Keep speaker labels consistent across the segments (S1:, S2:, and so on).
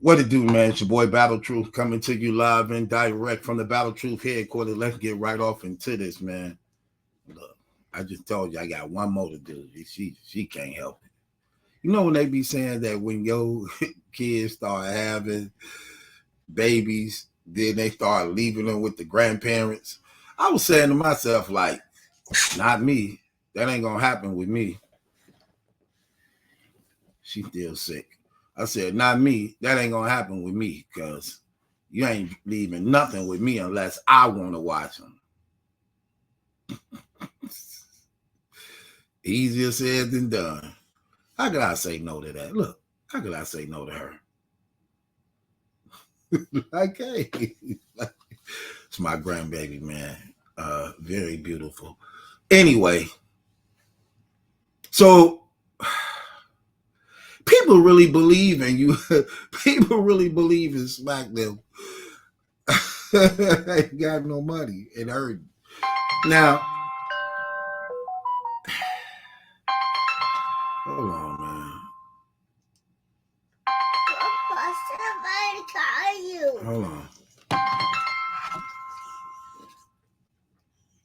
S1: What it do, man? It's your boy Battle Truth coming to you live and direct from the Battle Truth headquarters. Let's get right off into this, man. Look, I just told you I got one more to do. She can't help it. You know when they be saying that when your kids start having babies, then they start leaving them with the grandparents. I was saying to myself, like, not me. That ain't gonna happen with me. She's still sick. I said, not me. That ain't gonna happen with me because you ain't leaving nothing with me unless I want to watch them. Easier said than done. How could I say no to that? Look, how could I say no to her? Like, hey, it's my grandbaby, man. Very beautiful. Anyway, so people really believe in you. People really believe in smack them. Ain't got no money. It hurt. Now, hold on, man.
S2: Somebody call you.
S1: Hold on.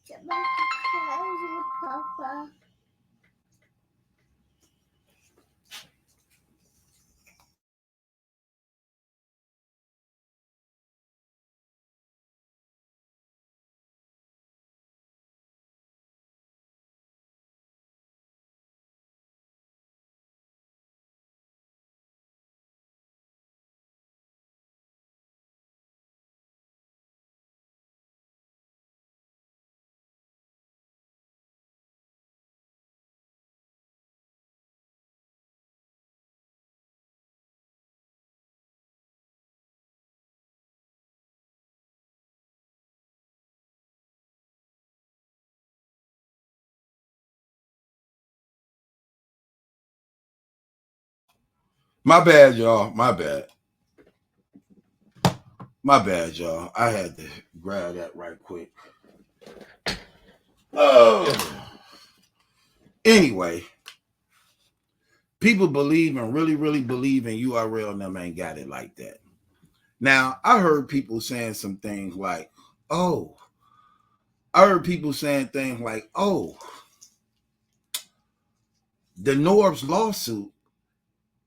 S2: Somebody call you, Papa.
S1: My bad, y'all. My bad. My bad, y'all. I had to grab that right quick. Oh. Anyway, people believe and really believe in URL and them ain't got it like that. Now, I heard people saying some things like, oh, the Norbes lawsuit,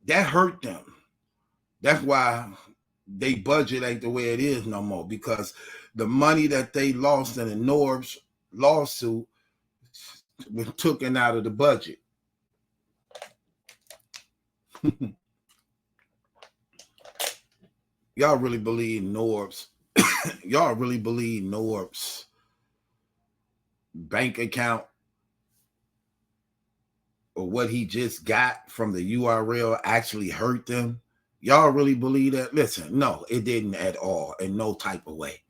S1: that hurt them. That's why they budget ain't the way it is no more, because the money that they lost in the Norbes lawsuit was taken out of the budget. Y'all really believe Norbes? Y'all really believe Norbes' bank account or what he just got from the URL actually hurt them? Y'all really believe that? Listen, no, it didn't at all, in no type of way.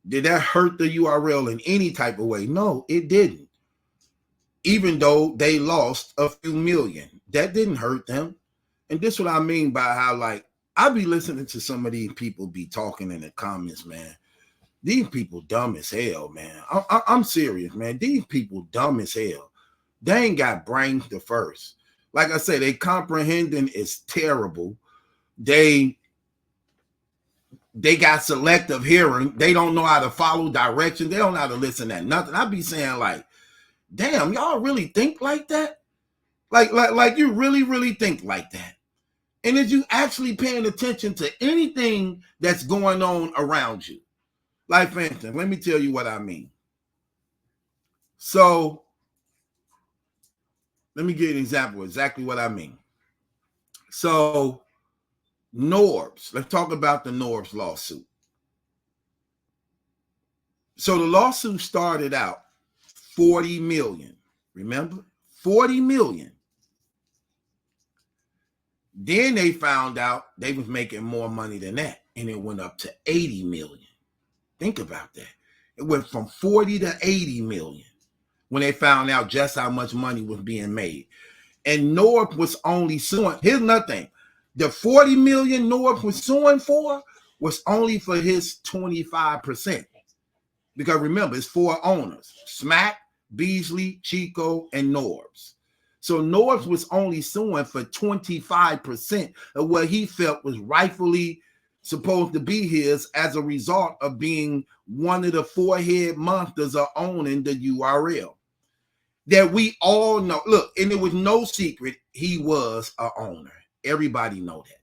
S1: Did that hurt the URL in any type of way? No, it didn't. Even though they lost a few million, that didn't hurt them. And this is what I mean by how, like, I be listening to some of these people be talking in the comments, man. These people dumb as hell, man. I'm serious, man. These people dumb as hell. They ain't got brains to first. Like I say, they comprehending is terrible. They got selective hearing. They don't know how to follow directions. They don't know how to listen at nothing. I be saying, like, damn, y'all really think like that? Like you really think like that? And is you actually paying attention to anything that's going on around you? Like, for instance, let me tell you what I mean. So, let me give you an example of exactly what I mean. So, Norbes, let's talk about the Norbes lawsuit. So, the lawsuit started out 40 million. Remember? 40 million. Then they found out they was making more money than that, and it went up to 80 million. Think about that. It went from 40 to 80 million when they found out just how much money was being made. And Norbes was only suing. Here's another thing. The 40 million Norbes was suing for was only for his 25%. Because remember, it's 4 owners: Smack, Beasley, Chico, and Norbes. So Norbes was only suing for 25% of what he felt was rightfully supposed to be his as a result of being one of the 4 head monsters of owning the URL. That we all know. Look, and it was no secret he was an owner. Everybody know that.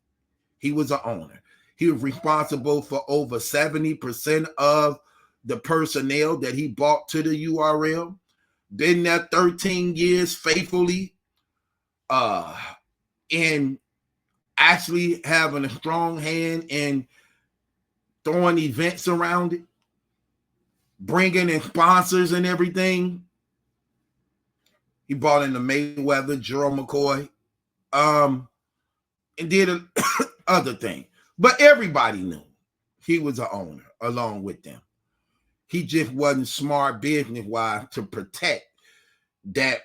S1: He was an owner. He was responsible for over 70% of the personnel that he brought to the URL. Been there 13 years faithfully, and actually having a strong hand in throwing events around it, bringing in sponsors and everything. He brought in the Mayweather, Jerome McCoy, and did other thing. But everybody knew he was an owner along with them. He just wasn't smart business-wise to protect that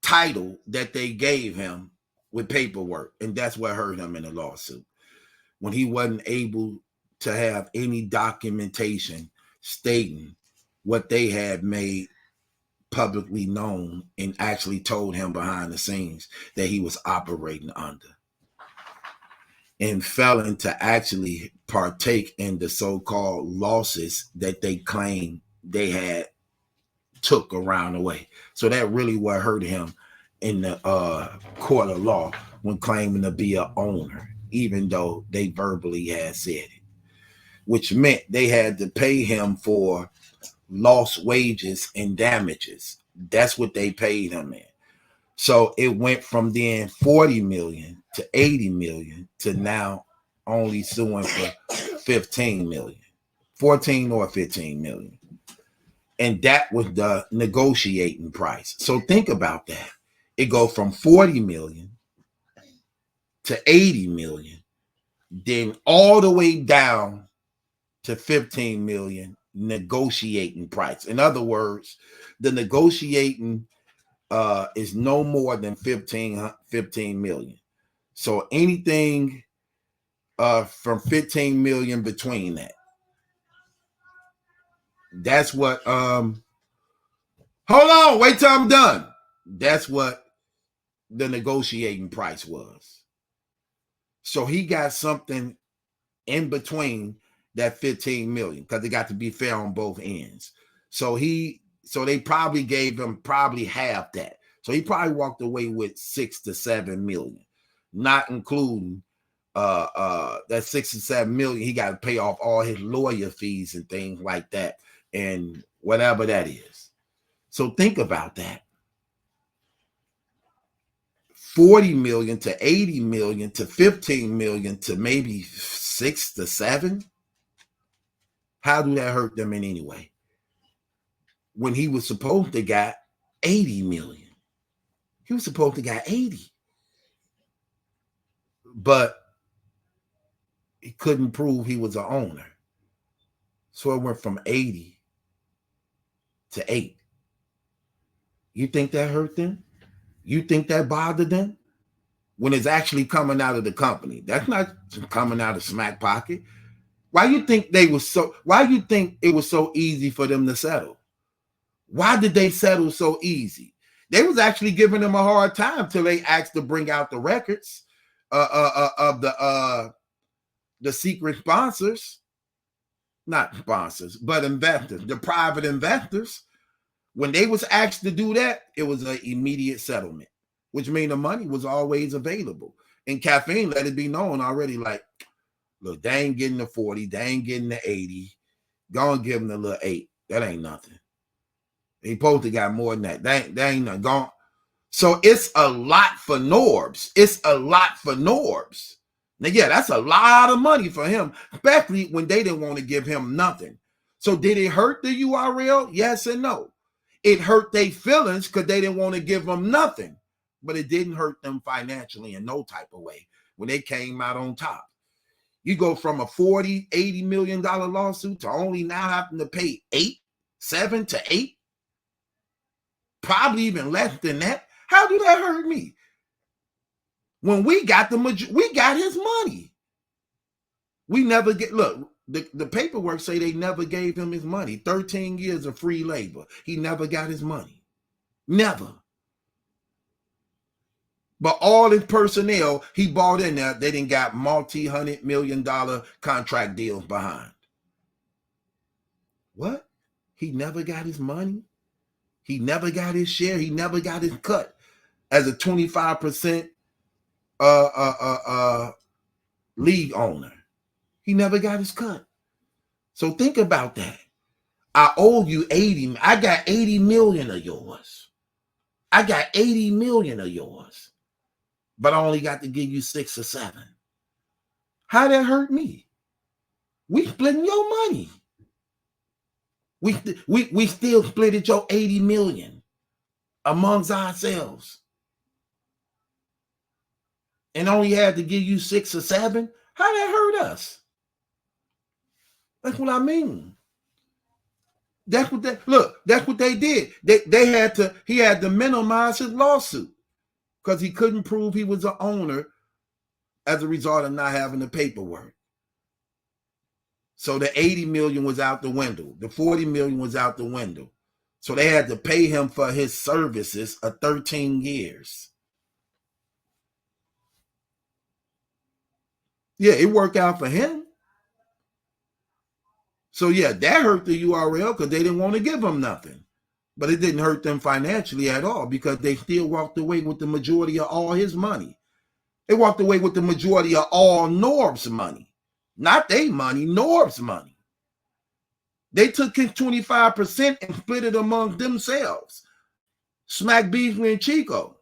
S1: title that they gave him with paperwork. And that's what hurt him in the lawsuit. When he wasn't able to have any documentation stating what they had made publicly known and actually told him behind the scenes that he was operating under, and failing to actually partake in the so-called losses that they claimed they had took around the way. So that really what hurt him in the court of law when claiming to be an owner, even though they verbally had said it, which meant they had to pay him for lost wages and damages. That's what they paid him in. So it went from then 40 million to 80 million to now only suing for 15 million, 14 or 15 million. And that was the negotiating price. So think about that. It goes from 40 million to 80 million, then all the way down to 15 million negotiating price. In other words, the negotiating is no more than 15 million. So anything from 15 million between that. That's what hold on, wait till I'm done. That's what the negotiating price was. So he got something in between that 15 million because it got to be fair on both ends. So they probably gave him probably half that. So he probably walked away with 6 to 7 million, not including that 6 to 7 million. He got to pay off all his lawyer fees and things like that, and whatever that is. So think about that. 40 million to 80 million to 15 million to maybe 6 to 7. How do that hurt them in any way? When he was supposed to got 80 million. He was supposed to got 80. But he couldn't prove he was an owner. So it went from 80 to 8. You think that hurt them? You think that bothered them? When it's actually coming out of the company. That's not coming out of Smack Pocket. Why you think it was so easy for them to settle? Why did they settle so easy? They was actually giving them a hard time till they asked to bring out the records of the secret sponsors. Not sponsors, but investors, the private investors. When they was asked to do that, it was an immediate settlement, which means the money was always available. And Caffeine let it be known already, like, look, they ain't getting the 40, they ain't getting the 80. Go and give them the little 8. That ain't nothing. He supposed to got more than that. They ain't nothing. Gone. So it's a lot for Norbes. It's a lot for Norbes. Now, yeah, that's a lot of money for him, especially when they didn't want to give him nothing. So did it hurt the URL? Yes and no. It hurt their feelings because they didn't want to give them nothing, but it didn't hurt them financially in no type of way when they came out on top. You go from a $40, $80 million lawsuit to only now having to pay 7 to 8, probably even less than that. How do that hurt me? When we got we got his money. We never get, look, the paperwork say they never gave him his money. 13 years of free labor. He never got his money. Never. But all his personnel he bought in there, they didn't got multi-$100 million contract deals behind. What? He never got his money. He never got his share. He never got his cut as a 25% league owner. He never got his cut. So think about that. I owe you 80. I got 80 million of yours. I got 80 million of yours. But I only got to give you 6 or 7. How that hurt me? We splitting your money. We still split it your 80 million amongst ourselves. And only had to give you 6 or 7. How that hurt us? That's what I mean. That's what that's what they did. He had to minimize his lawsuit because he couldn't prove he was an owner as a result of not having the paperwork. So the 80 million was out the window. The 40 million was out the window. So they had to pay him for his services of 13 years. Yeah, it worked out for him. So yeah, that hurt the URL because they didn't want to give him nothing. But it didn't hurt them financially at all because they still walked away with the majority of all his money. They walked away with the majority of all Norbes' money. Not their money, Norbes' money. They took his 25% and split it among themselves. Smack Beasley and Chico.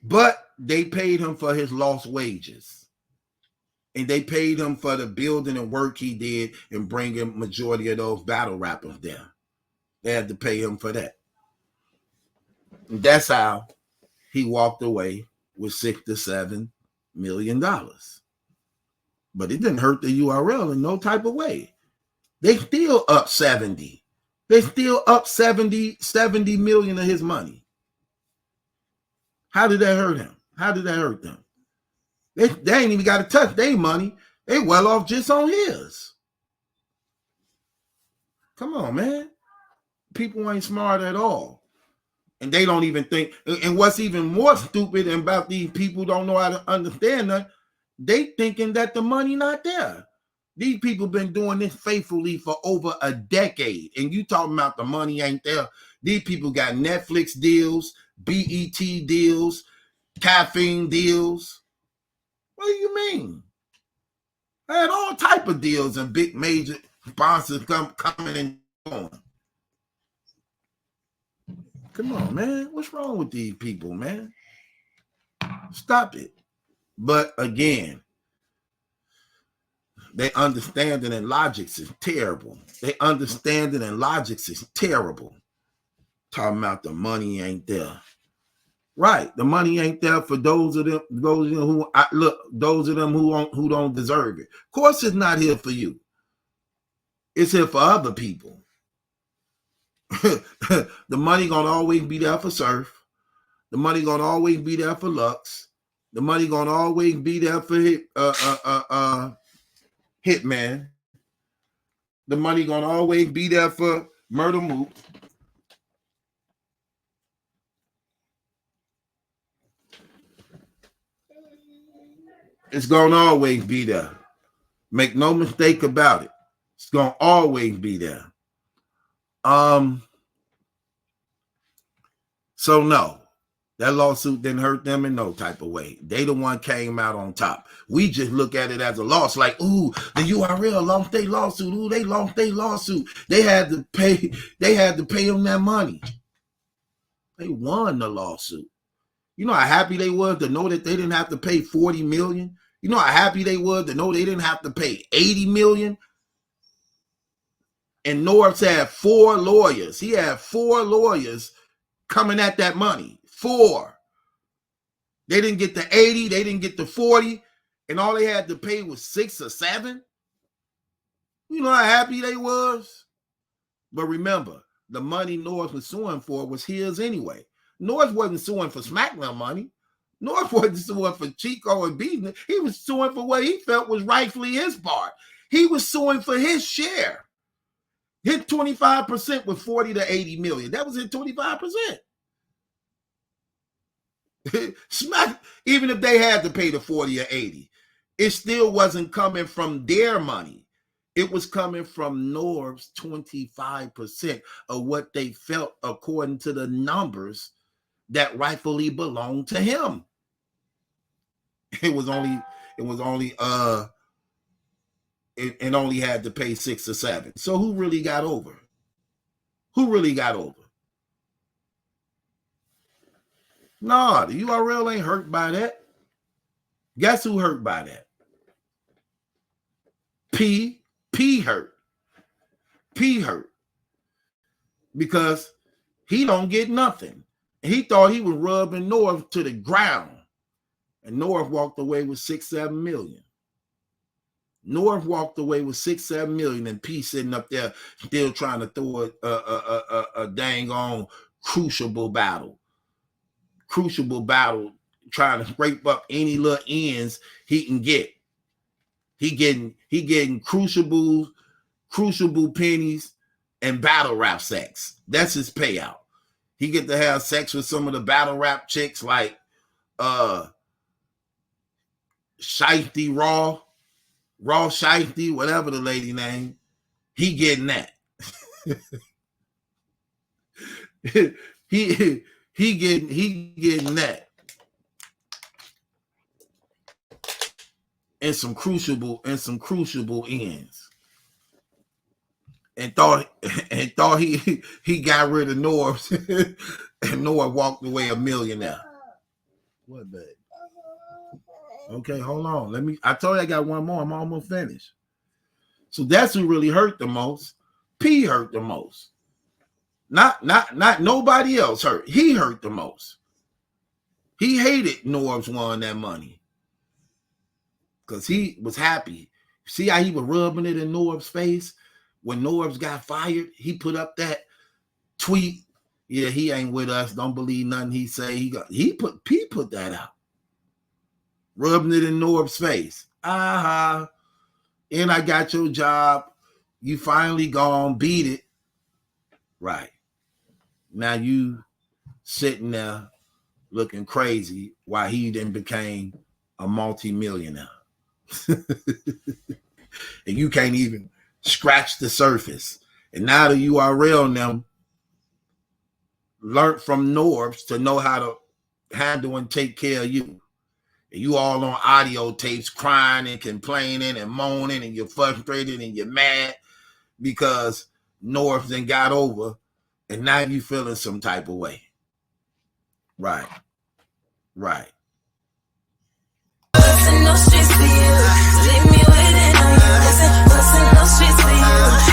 S1: But they paid him for his lost wages. And they paid him for the building and work he did and bringing majority of those battle rappers there. They had to pay him for that. And that's how he walked away with $6 to $7 million. But it didn't hurt the URL in no type of way. They still up 70. They still up 70 million of his money. How did that hurt him? How did that hurt them? They ain't even got to touch their money. They well off just on his. Come on, man. People ain't smart at all. And they don't even think. And what's even more stupid about these people don't know how to understand that, they thinking that the money not there. These people been doing this faithfully for over a decade. And you talking about the money ain't there. These people got Netflix deals, BET deals, caffeine deals. What do you mean? I had all type of deals and big major sponsors coming and going. Come on, man. What's wrong with these people, man? Stop it. But again, their understanding and logics is terrible. Their understanding and logics is terrible. Talking about the money ain't there. Right, the money ain't there for those of them who don't deserve it. Of course, it's not here for you. It's here for other people. The money gonna always be there for Surf. The money gonna always be there for Lux. The money gonna always be there for Hitman. The money gonna always be there for Murder Mook. It's gonna always be there. Make no mistake about it. It's gonna always be there. So no, that lawsuit didn't hurt them in no type of way. They the one came out on top. We just look at it as a loss, like, ooh, the URL lost their lawsuit. Ooh, they lost their lawsuit. They had to pay them that money. They won the lawsuit. You know how happy they were to know that they didn't have to pay 40 million? You know how happy they were to know they didn't have to pay 80 million? And Norbes had 4 lawyers. He had 4 lawyers coming at that money. 4. They didn't get the 80, they didn't get the 40, and all they had to pay was 6 or 7. You know how happy they was? But remember, the money Norbes was suing for was his anyway. Norbes wasn't suing for SmackDown money. Norbes wasn't suing for Chico and Beasley. He was suing for what he felt was rightfully his part. He was suing for his share. Hit 25% with 40 to 80 million. That was hit 25%. Smack, even if they had to pay the 40 or 80, it still wasn't coming from their money. It was coming from Norbes' 25% of what they felt according to the numbers that rightfully belonged to him. It only had to pay 6 or 7. So who really got over? Who really got over? Nah, the URL ain't hurt by that. Guess who hurt by that? P hurt. P hurt. Because he don't get nothing. He thought he was rubbing Norbes to the ground. And Norbes walked away with 6-7 million. Norbes walked away with 6-7 million, and P sitting up there still trying to throw a dang on crucible battle, trying to scrape up any little ends he can get. He getting crucible pennies and battle rap sex. That's his payout. He get to have sex with some of the battle rap chicks like Shiesty Raw Shiesty, whatever the lady name. He getting that. he getting that. And some crucible ends. And thought he got rid of Norbes, and Norbes walked away a millionaire. What, babe? Okay, hold on. I told you I got one more. I'm almost finished. So that's who really hurt the most. P hurt the most. Not nobody else hurt. He hurt the most. He hated Norbes won that money because he was happy. See how he was rubbing it in Norbes' face? When Norbes got fired, he put up that tweet. Yeah, he ain't with us. Don't believe nothing he say. P put that out. Rubbing it in Norbes' face. And I got your job. You finally gone, beat it. Right. Now you sitting there looking crazy while he then became a multi-millionaire. And you can't even scratch the surface. And now the URL and them learned from Norbes to know how to handle and take care of you. And you all on audio tapes crying and complaining and moaning, and you're frustrated and you're mad because Norbes then got over, and now you feeling some type of way. Right.
S3: What's in those streets for you? Leave me waiting on you. What's in those streets for you?